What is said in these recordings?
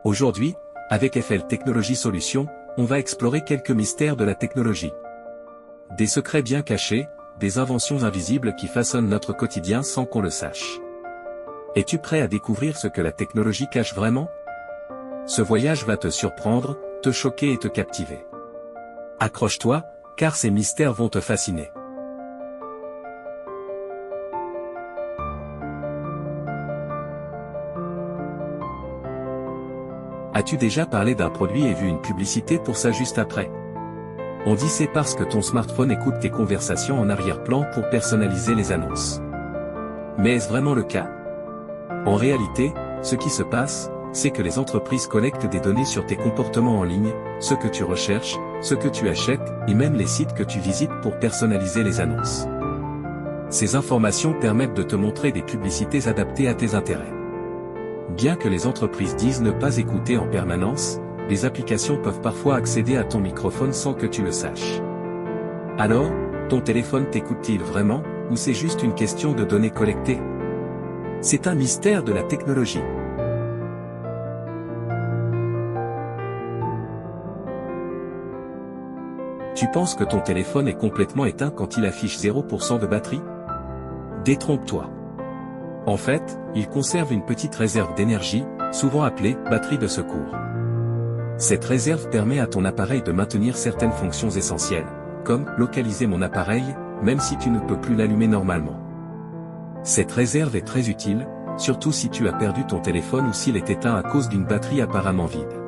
Aujourd'hui, avec FL Technologies Solutions, on va explorer quelques mystères de la technologie. Des secrets bien cachés, des inventions invisibles qui façonnent notre quotidien sans qu'on le sache. Es-tu prêt à découvrir ce que la technologie cache vraiment? Ce voyage va te surprendre, te choquer et te captiver. Accroche-toi, car ces mystères vont te fasciner. As-tu déjà parlé d'un produit et vu une publicité pour ça juste après? On dit c'est parce que ton smartphone écoute tes conversations en arrière-plan pour personnaliser les annonces. Mais est-ce vraiment le cas? En réalité, ce qui se passe, c'est que les entreprises collectent des données sur tes comportements en ligne, ce que tu recherches, ce que tu achètes, et même les sites que tu visites pour personnaliser les annonces. Ces informations permettent de te montrer des publicités adaptées à tes intérêts. Bien que les entreprises disent ne pas écouter en permanence, les applications peuvent parfois accéder à ton microphone sans que tu le saches. Alors, ton téléphone t'écoute-t-il vraiment, ou c'est juste une question de données collectées? C'est un mystère de la technologie. Tu penses que ton téléphone est complètement éteint quand il affiche 0% de batterie? Détrompe-toi. En fait, il conserve une petite réserve d'énergie, souvent appelée batterie de secours. Cette réserve permet à ton appareil de maintenir certaines fonctions essentielles, comme localiser mon appareil, même si tu ne peux plus l'allumer normalement. Cette réserve est très utile, surtout si tu as perdu ton téléphone ou s'il est éteint à cause d'une batterie apparemment vide.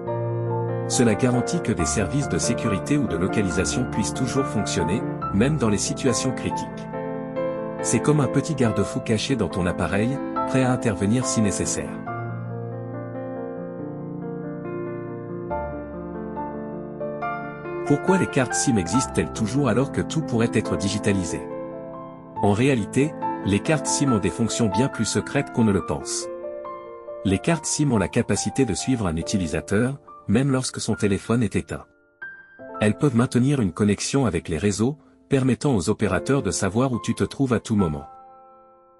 Cela garantit que des services de sécurité ou de localisation puissent toujours fonctionner, même dans les situations critiques. C'est comme un petit garde-fou caché dans ton appareil, prêt à intervenir si nécessaire. Pourquoi les cartes SIM existent-elles toujours alors que tout pourrait être digitalisé? En réalité, les cartes SIM ont des fonctions bien plus secrètes qu'on ne le pense. Les cartes SIM ont la capacité de suivre un utilisateur, même lorsque son téléphone est éteint. Elles peuvent maintenir une connexion avec les réseaux, permettant aux opérateurs de savoir où tu te trouves à tout moment.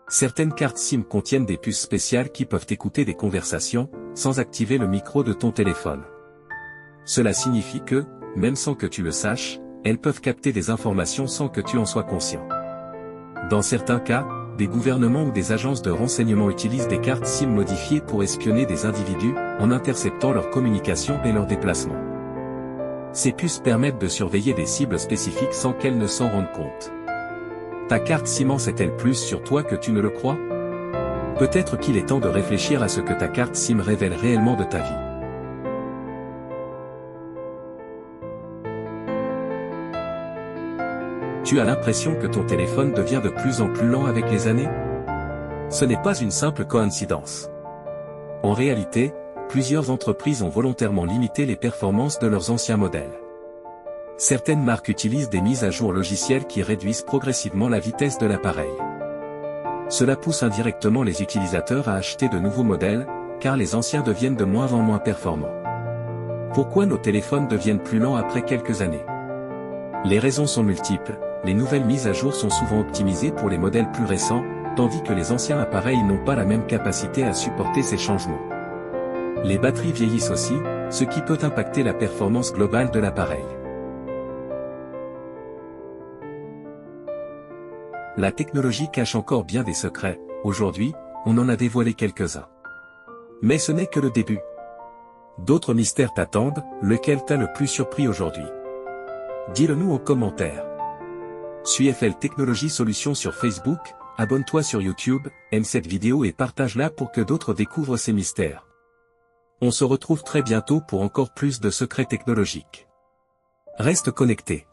Certaines cartes SIM contiennent des puces spéciales qui peuvent écouter des conversations, sans activer le micro de ton téléphone. Cela signifie que, même sans que tu le saches, elles peuvent capter des informations sans que tu en sois conscient. Dans certains cas, des gouvernements ou des agences de renseignement utilisent des cartes SIM modifiées pour espionner des individus, en interceptant leurs communications et leurs déplacements. Ces puces permettent de surveiller des cibles spécifiques sans qu'elles ne s'en rendent compte. Ta carte SIM en sait-elle plus sur toi que tu ne le crois? Peut-être qu'il est temps de réfléchir à ce que ta carte SIM révèle réellement de ta vie. Tu as l'impression que ton téléphone devient de plus en plus lent avec les années? Ce n'est pas une simple coïncidence. En réalité, plusieurs entreprises ont volontairement limité les performances de leurs anciens modèles. Certaines marques utilisent des mises à jour logicielles qui réduisent progressivement la vitesse de l'appareil. Cela pousse indirectement les utilisateurs à acheter de nouveaux modèles, car les anciens deviennent de moins en moins performants. Pourquoi nos téléphones deviennent plus lents après quelques années? Les raisons sont multiples. Les nouvelles mises à jour sont souvent optimisées pour les modèles plus récents, tandis que les anciens appareils n'ont pas la même capacité à supporter ces changements. Les batteries vieillissent aussi, ce qui peut impacter la performance globale de l'appareil. La technologie cache encore bien des secrets. Aujourd'hui, on en a dévoilé quelques-uns. Mais ce n'est que le début. D'autres mystères t'attendent, lequel t'a le plus surpris aujourd'hui? Dis-le nous en commentaire. Suis FL Technologies Solutions sur Facebook, abonne-toi sur YouTube, aime cette vidéo et partage-la pour que d'autres découvrent ces mystères. On se retrouve très bientôt pour encore plus de secrets technologiques. Reste connecté.